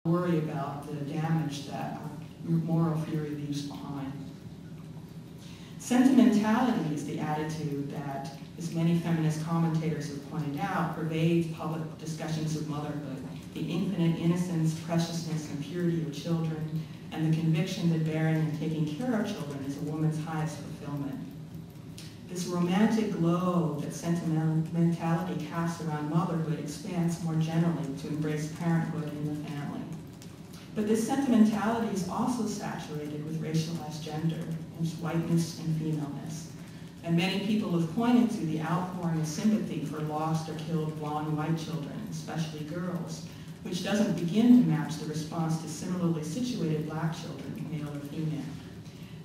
worry about the damage that moral fury leaves behind. Sentimentality is the attitude that, as many feminist commentators have pointed out, pervades public discussions of motherhood, the infinite innocence, preciousness, and purity of children, and the conviction that bearing and taking care of children is a woman's highest fulfillment. This romantic glow that sentimentality casts around motherhood expands more generally to embrace parenthood in the family. But this sentimentality is also saturated with racialized gender, and whiteness and femaleness. And many people have pointed to the outpouring of sympathy for lost or killed blonde white children, especially girls, which doesn't begin to match the response to similarly situated black children, male or female.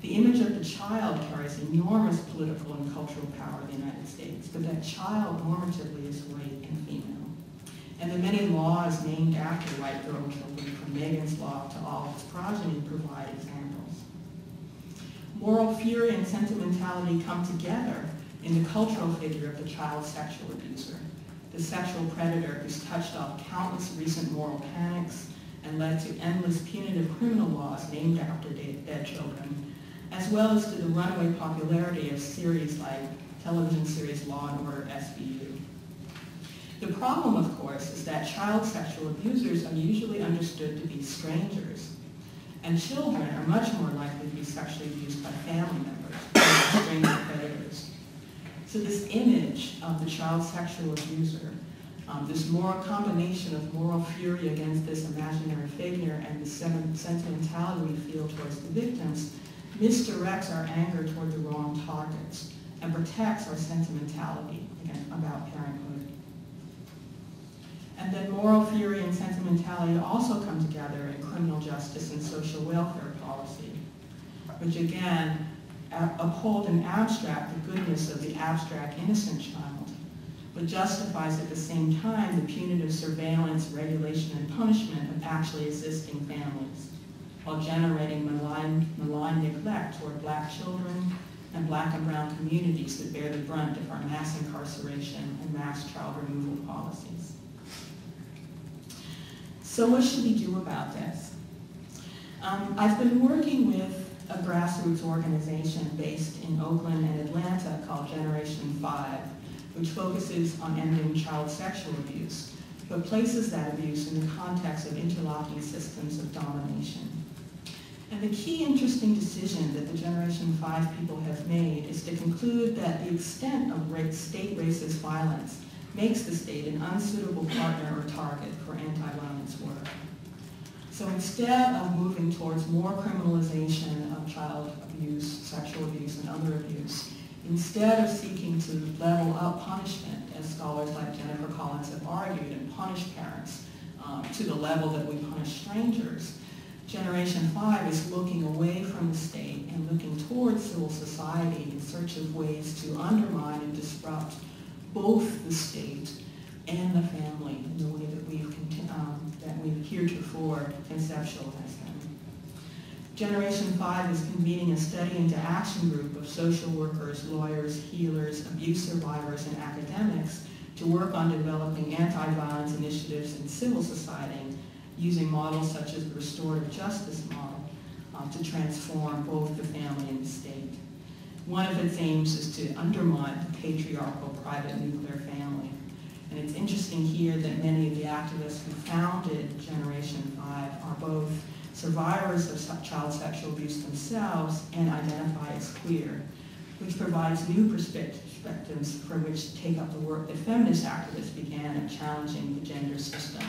The image of the child carries enormous political and cultural power in the United States, but that child normatively is white and female. And the many laws named after white girl children, from Megan's Law to all its progeny, provide examples. Moral fury and sentimentality come together in the cultural figure of the child sexual abuser, the sexual predator who's touched off countless recent moral panics and led to endless punitive criminal laws named after dead children, as well as to the runaway popularity of series like television series Law and Order SVU. The problem, of course, is that child sexual abusers are usually understood to be strangers, and children are much more likely to be sexually abused by family members than stranger predators. So this image of the child sexual abuser, this moral combination of moral fury against this imaginary figure and the sentimentality we feel towards the victims, misdirects our anger toward the wrong targets and protects our sentimentality about parenthood. And then moral fury and sentimentality also come together in criminal justice and social welfare policy, which again uphold and abstract the goodness of the abstract innocent child, but justifies at the same time the punitive surveillance, regulation, and punishment of actually existing families, while generating malign neglect toward black children and black and brown communities that bear the brunt of our mass incarceration and mass child removal policies. So what should we do about this? I've been working with a grassroots organization based in Oakland and Atlanta called Generation 5, which focuses on ending child sexual abuse, but places that abuse in the context of interlocking systems of domination. And the key interesting decision that the Generation 5 people have made is to conclude that the extent of state racist violence makes the state an unsuitable partner or target for anti-violence work. So instead of moving towards more criminalization of child abuse, sexual abuse, and other abuse, instead of seeking to level up punishment, as scholars like Jennifer Collins have argued, and punish parents to the level that we punish strangers, Generation 5 is looking away from the state and looking towards civil society in search of ways to undermine and disrupt both the state and the family in the way that we've heretofore conceptualized them. Generation 5 is convening a study into action group of social workers, lawyers, healers, abuse survivors, and academics to work on developing anti-violence initiatives in civil society using models such as the restorative justice model to transform both the family and the state. One of its aims is to undermine the patriarchal private nuclear family. And it's interesting here that many of the activists who founded Generation 5 are both survivors of child sexual abuse themselves and identify as queer, which provides new perspectives from which to take up the work that feminist activists began at challenging the gender system.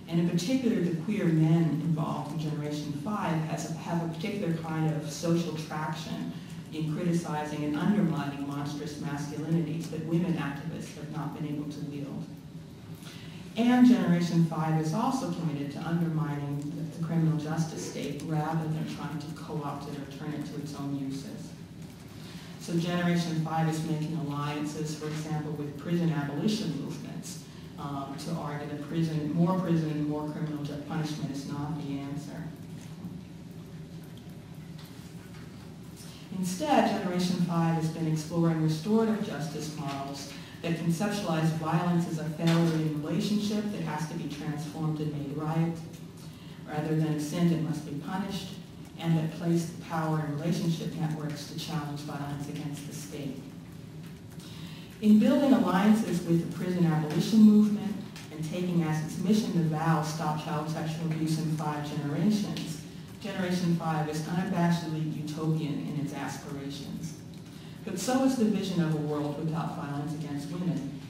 And in particular, the queer men involved in Generation 5 have a particular kind of social traction in criticizing and undermining monstrous masculinities that women activists have not been able to wield. And Generation 5 is also committed to undermining the criminal justice state rather than trying to co-opt it or turn it to its own uses. So Generation 5 is making alliances, for example, with prison abolition movements to argue that more prison and more criminal punishment is not the answer. Instead, Generation 5 has been exploring restorative justice models that conceptualize violence as a failure in relationship that has to be transformed and made right, rather than a sin that must be punished, and that place the power in relationship networks to challenge violence against the state. In building alliances with the prison abolition movement and taking as its mission the vow Stop Child Sexual Abuse in 5 Generations, Generation 5 is unabashedly utopian in its aspirations. But so is the vision of a world without violence against women.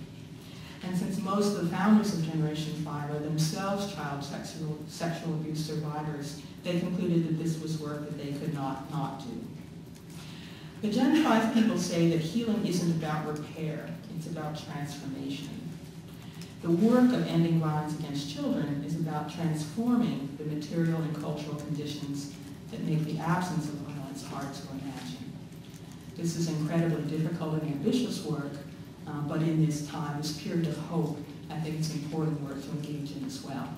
And since most of the founders of Generation 5 are themselves child sexual abuse survivors, they concluded that this was work that they could not do. The Gen 5 people say that healing isn't about repair, it's about transformation. The work of ending violence against children is about transforming the material and cultural conditions that make the absence of violence hard to imagine. This is incredibly difficult and ambitious work, but in this time, this period of hope, I think it's important work to engage in as well.